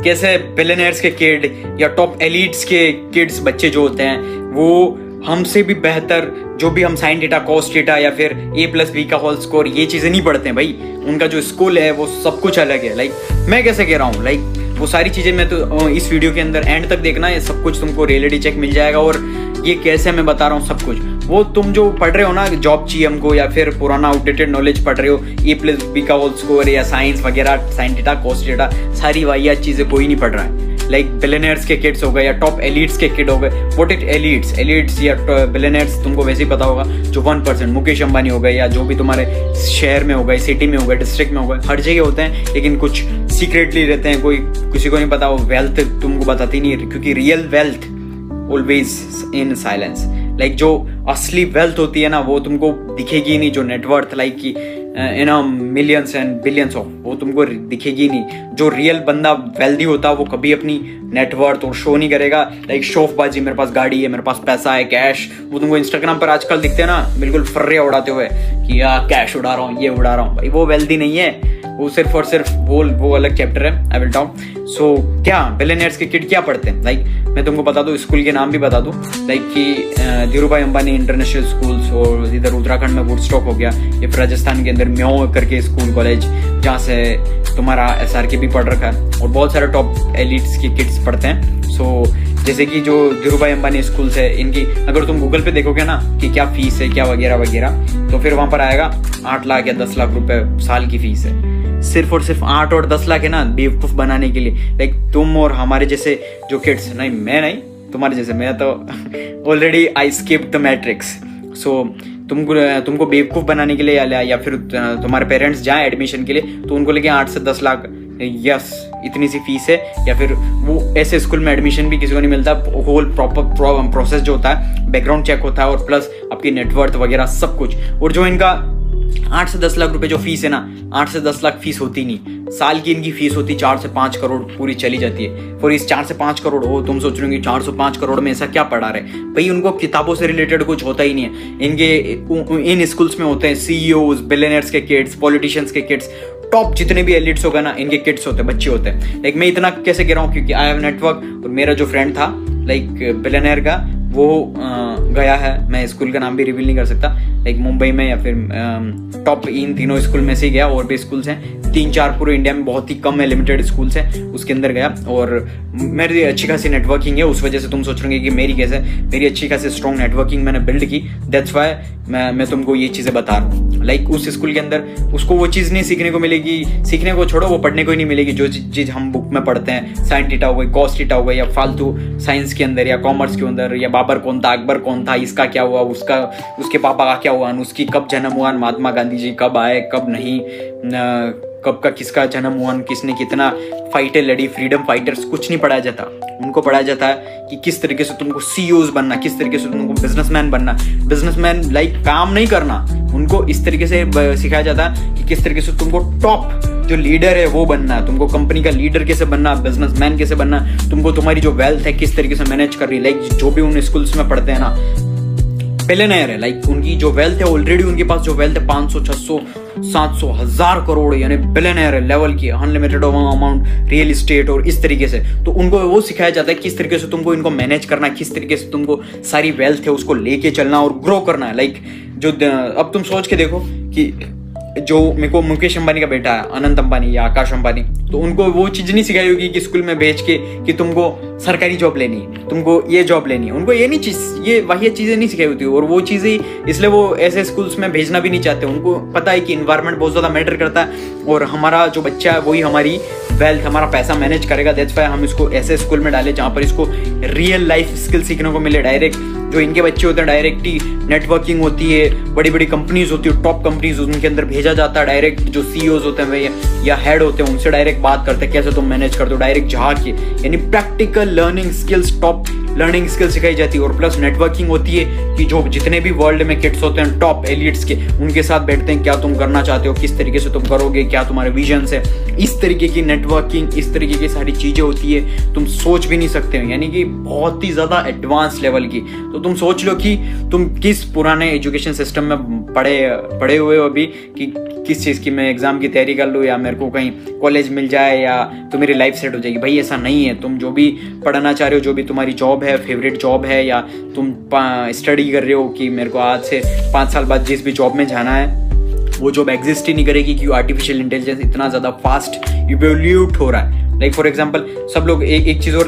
कैसे बिलियनेयर्स के किड या टॉप एलिट्स के किड्स बच्चे जो होते हैं वो हमसे भी बेहतर, जो भी हम साइन थीटा कॉस थीटा या फिर a+b का होल स्क्वायर ये चीज़ें नहीं पढ़ते हैं भाई। उनका जो स्कूल है वो सब कुछ अलग है। लाइक मैं कैसे कह रहा हूँ, लाइक वो सारी चीज़ें मैं तो इस वीडियो के अंदर एंड तक देखना, ये सब कुछ तुमको रियलिटी चेक मिल जाएगा। और ये कैसे मैं बता रहा हूँ सब कुछ, वो तुम जो पढ़ रहे हो ना जॉब चाहिए हमको, या फिर पुराना आउटडेटेड नॉलेज पढ़ रहे हो a+b का होल स्क्वायर या साइंस वगैरह, साइन थीटा कॉस थीटा, सारी वाहियात चीज़ें कोई नहीं पढ़ रहा है। लाइक बिलियनेयर्स के किड्स हो गए या टॉप एलिट्स के किड हो गए। व्हाट इट एलिट्स या बिलियनेयर्स तुमको वैसे ही पता होगा, जो 1%, मुकेश अंबानी हो गए या जो भी तुम्हारे शहर में हो गए, सिटी में हो गए, डिस्ट्रिक्ट में हो गए, हर जगह होते हैं, लेकिन कुछ सीक्रेटली रहते हैं, कोई किसी को नहीं पता। वो वेल्थ तुमको बताती नहीं है, क्योंकि real wealth always in silence. Like जो असली वेल्थ होती है ना वो तुमको दिखेगी नहीं, जो नेटवर्थ लाइक की मिलियंस एंड बिलियंस ऑफ, वो तुमको दिखेगी नहीं। जो रियल बंदा वेल्दी होता है वो कभी अपनी नेटवर्थ और शो नहीं करेगा। लाइक शौफबाजी, मेरे पास गाड़ी है, मेरे पास पैसा है, कैश, वो तुमको इंस्टाग्राम पर आजकल दिखते हैं ना बिल्कुल फर्रे उड़ाते हुए कि यार कैश उड़ा रहा हूँ, ये उड़ा रहा हूँ, भाई वो वेल्दी नहीं है, वो सिर्फ और सिर्फ वो अलग चैप्टर है, आई विल टॉक। सो क्या बिलियनेयर्स के किड क्या पढ़ते हैं, लाइक मैं तुमको बता दूं, स्कूल के नाम भी बता दूं, लाइक कि धीरूभाई अंबानी इंटरनेशनल स्कूल्स, और इधर उत्तराखंड में वुडस्टॉक हो गया, या फिर राजस्थान के अंदर म्यो करके स्कूल कॉलेज, जहाँ से तुम्हारा SRK भी पढ़ रखा है, और बहुत सारे टॉप एलिट्स के किड्स पढ़ते हैं। सो जैसे कि जो धीरूभाई अंबानी स्कूल्स है, इनकी अगर तुम गूगल पे देखोगे ना कि क्या फीस है, क्या वगैरह वगैरह, तो फिर वहाँ पर आएगा 8 लाख या 10 लाख रुपए साल की फीस है। सिर्फ और सिर्फ 8 और 10 लाख है ना बेवकूफ बनाने के लिए। लाइक तुम और हमारे जैसे जो किड्स, नहीं मैं नहीं, तुम्हारे जैसे, मैं तो already I skip the matrix. So तुमको बेवकूफ बनाने के लिए या फिर तुम्हारे पेरेंट्स जाएं एडमिशन के लिए तो उनको लेके 8 से 10 लाख, यस इतनी सी फीस है। या फिर वो ऐसे स्कूल में एडमिशन भी किसी को नहीं मिलता, होल प्रॉपर प्रोसेस जो होता है, बैकग्राउंड चेक होता है, और प्लस आपकी नेटवर्थ वगैरह सब कुछ। और जो इनका 8 से 10 लाख रुपए जो फीस है ना, 8 से 10 लाख फीस होती नहीं, साल की इनकी फीस होती 4 से 5 करोड़ पूरी चली जाती है। और इस 4 से 5 करोड़ हो, तुम सोच रहे हो 4 से 5 करोड़ में ऐसा क्या पढ़ा रहे भाई, उनको किताबों से रिलेटेड कुछ होता ही नहीं है। इनके इन स्कूल्स में होते हैं CEOs, बिलियनेयर्स के किड्स, पॉलिटिशियंस के किड्स, टॉप जितने भी एलिट्स होगा ना इनके किड्स होते हैं, बच्चे होते हैं। लाइक मैं इतना कैसे कह रहा हूँ, क्योंकि आई हैव नेटवर्क। और मेरा जो फ्रेंड था लाइक बिलियनेयर का, वो गया है, मैं स्कूल का नाम भी रिवील नहीं कर सकता, लाइक मुंबई में या फिर टॉप इन तीनों स्कूल में से ही गया। और भी स्कूल्स हैं 3-4 पूरे इंडिया में, बहुत ही कम है, लिमिटेड स्कूल्स हैं, उसके अंदर गया। और मेरी अच्छी खासी नेटवर्किंग है, उस वजह से तुम सोच रहे कि मेरी कैसे, मेरी अच्छी खासी स्ट्रॉन्ग नेटवर्किंग मैंने बिल्ड की, दैट्स वाई मैं तुमको ये चीज़ें बता रहा हूँ। लाइक उस स्कूल के अंदर उसको वो चीज़ नहीं सीखने को मिलेगी, सीखने को छोड़ो, वो पढ़ने को ही नहीं मिलेगी जो चीज़ हम बुक में पढ़ते हैं, साइन थीटा हो गई, कॉस थीटा हो गई, या फालतू साइंस के अंदर या कॉमर्स के अंदर, या बाबर कौन था, अकबर कौन था, इसका क्या हुआ, उसके पापा का क्या हुआ, उसकी कब जन्म हुआ, महात्मा गांधी जी कब आए, कब नहीं, कब का किसका जन्म हुआ, किसने कितना फाइटें लड़ी, फ्रीडम फाइटर्स, कुछ नहीं पढ़ाया जाता। उनको पढ़ाया जाता है कि किस तरीके से तुमको CEOs बनना, किस तरीके से तुमको बिजनेसमैन बनना। बिजनेसमैन लाइक काम नहीं करना, उनको इस तरीके से सिखाया जाता है कि किस तरीके से तुमको टॉप जो लीडर है वो बनना है, तुमको कंपनी का लीडर कैसे बनना, बिजनेसमैन कैसे बनना, तुमको तुम्हारी जो वेल्थ है किस तरीके से मैनेज कर रही है। लाइक जो भी उन स्कूल्स में पढ़ते हैं ना बिलियनेयर है, लाइक उनकी जो वेल्थ है ऑलरेडी, उनके पास जो वेल्थ है 500, 600, 700, 1000 करोड़, यानी बिलियनेयर लेवल की अनलिमिटेड अमाउंट, रियल इस्टेट और इस तरीके से। तो उनको वो सिखाया जाता है किस तरीके से तुमको इनको मैनेज करना है, किस तरीके से तुमको सारी वेल्थ है उसको लेके चलना और ग्रो करना है। लाइक जो अब तुम सोच के देखो कि जो मेरे को मुकेश अंबानी का बेटा है, अनंत अंबानी या आकाश अंबानी, तो उनको वो चीज़ नहीं सिखाई होगी कि स्कूल में भेज के कि तुमको सरकारी जॉब लेनी है, तुमको ये जॉब लेनी है। उनको ये नहीं चीज़, ये वाहियात चीज़ें नहीं सिखाई होती, और वो चीज़ें इसलिए वो ऐसे स्कूल्स में भेजना भी नहीं चाहते। उनको पता है कि इन्वायरमेंट बहुत ज़्यादा मैटर करता है, और हमारा जो बच्चा है वही हमारी वेल्थ, हमारा पैसा मैनेज करेगा। दैट्स वाई हम इसको ऐसे स्कूल में डालें जहाँ पर इसको रियल लाइफ स्किल सीखने को मिले। डायरेक्ट जो इनके बच्चे होते हैं डायरेक्ट ही नेटवर्किंग होती है, बड़ी बड़ी कंपनीज होती है, टॉप कंपनीज, उनके अंदर भेजा जाता है। डायरेक्ट जो CEOs होते हैं या हेड होते हैं उनसे डायरेक्ट बात करते हैं कैसे तुम मैनेज करते हो, डायरेक्ट जहाँ की, यानी practical learning skills top learning skill सिखाई जाती है और प्लस नेटवर्किंग होती है कि जो जितने भी वर्ल्ड में किड्स होते हैं टॉप एलिट्स के, उनके साथ बैठते हैं, क्या तुम करना चाहते हो, किस तरीके से तुम करोगे, क्या तुम्हारे विजन है, इस तरीके की नेटवर्किंग, इस तरीके की सारी चीजें होती है, तुम सोच भी नहीं सकते हो, यानी कि बहुत ही ज्यादा एडवांस लेवल की। तो तुम सोच लो कि तुम किस पुराने एजुकेशन सिस्टम में पढ़े हुए हो अभी, कि किस चीज़ की मैं एग्जाम की तैयारी कर लूँ या मेरे को कहीं कॉलेज मिल जाए या तो मेरी लाइफ सेट हो जाएगी। भाई ऐसा नहीं है। तुम जो भी पढ़ना चाह रहे हो, जो भी तुम्हारी जॉब है, फेवरेट जॉब है, या तुम स्टडी कर रहे हो कि मेरे को आज से 5 साल बाद जिस भी जॉब में जाना है, वो जॉब एग्जिस्ट ही नहीं करेगी क्योंकि आर्टिफिशियल इंटेलिजेंस इतना ज़्यादा फास्ट इवोल्यूट हो रहा है। लाइक फॉर एग्जाम्पल सब लोग एक चीज़ और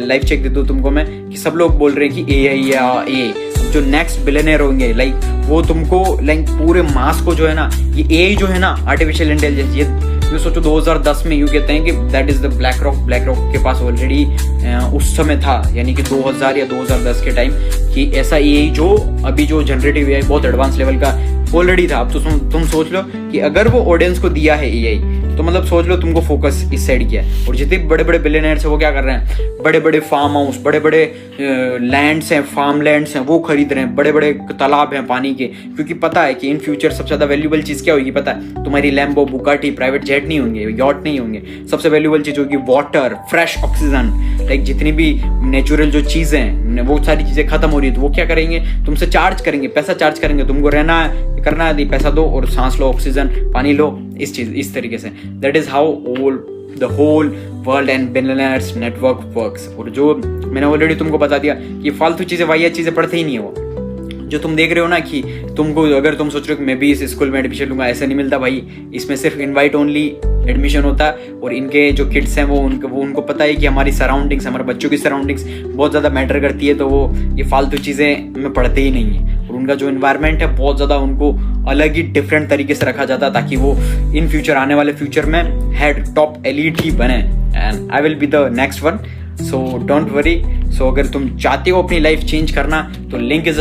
लाइफ चेक दे दूँ तुमको मैं, कि सब लोग बोल रहे हैं कि AI या ए जो नेक्स्ट बिलियनर होंगे, लाइक वो तुमको लाइक पूरे मास को जो है ना, ये AI जो है ना, आर्टिफिशियल इंटेलिजेंस, ये सोचो 2010 में यूँ कहते हैं कि that is the black rock के पास ऑलरेडी उस समय था, यानी कि 2000 या 2010 के टाइम, कि ऐसा AI जो अभी जो जनरेटिव AI बहुत एडवांस लेवल का ऑलरेडी था। अब तो तुम सोच लो कि अगर वो ऑडियंस को दिया है AI, तो मतलब सोच लो तुमको फोकस इस साइड किया है। और जितने बड़े बड़े बिलियनर्स हैं वो क्या कर रहे हैं, बड़े बड़े फार्म हाउस, बड़े बड़े लैंड्स हैं, फार्म लैंड्स हैं, वो खरीद रहे हैं, बड़े बड़े तालाब हैं पानी के, क्योंकि पता है कि इन फ्यूचर सबसे ज़्यादा वैल्यूबल चीज़ क्या होगी पता है, तुम्हारी लैम्बो, बुगाटी, प्राइवेट जेट नहीं होंगे, यॉट नहीं होंगे, सबसे वैल्यूबल चीज़ होगी वाटर, फ्रेश ऑक्सीजन, लाइक जितनी भी नेचुरल जो चीज़ें हैं वो सारी चीज़ें खत्म हो रही है, तो वो क्या करेंगे, तुमसे चार्ज करेंगे, पैसा चार्ज करेंगे, तुमको रहना है, करना है, पैसा दो और सांस लो, ऑक्सीजन, पानी लो, इस तरीके से। That is how the whole world and billionaires network works. और जो मैंने ऑलरेडी तुमको बता दिया कि फालतू चीजें, वाहियात चीजें पढ़ते ही नहीं है वो। जो तुम देख रहे हो ना कि तुमको, अगर तुम सोच रहे हो कि मैं भी इस स्कूल में एडमिशन लूंगा, ऐसा नहीं मिलता भाई। इसमें सिर्फ इनवाइट ओनली एडमिशन होता है, और इनके जो किड्स हैं वो उनको पता है कि हमारी सराउंडिंग्स, हमारे बच्चों की सराउंडिंग्स बहुत ज़्यादा मैटर करती है, तो वो ये फालतू चीज़ें में पढ़ते ही नहीं है। और उनका जो इन्वायरमेंट है बहुत ज़्यादा उनको अलग ही डिफरेंट तरीके से रखा जाता है, ताकि वो इन फ्यूचर, आने वाले फ्यूचर में हेड टॉप एलीट ही बने। And I will be the next one, so don't worry. So अगर तुम चाहते हो अपनी लाइफ चेंज करना, तो link is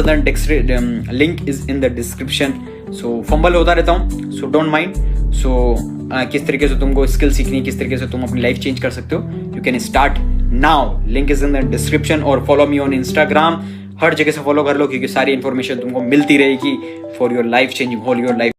in the description. So fumble होता रहता हूँ, सो डोंट माइंड। सो किस तरीके से तुमको स्किल सीखनी है, किस तरीके से तुम अपनी लाइफ चेंज कर सकते हो, you can start now. Link is in the description. और फॉलो मी ऑन इंस्टाग्राम, हर जगह से फॉलो कर लो, क्योंकि सारी इन्फॉर्मेशन तुमको मिलती रहेगी for your life changing whole your life.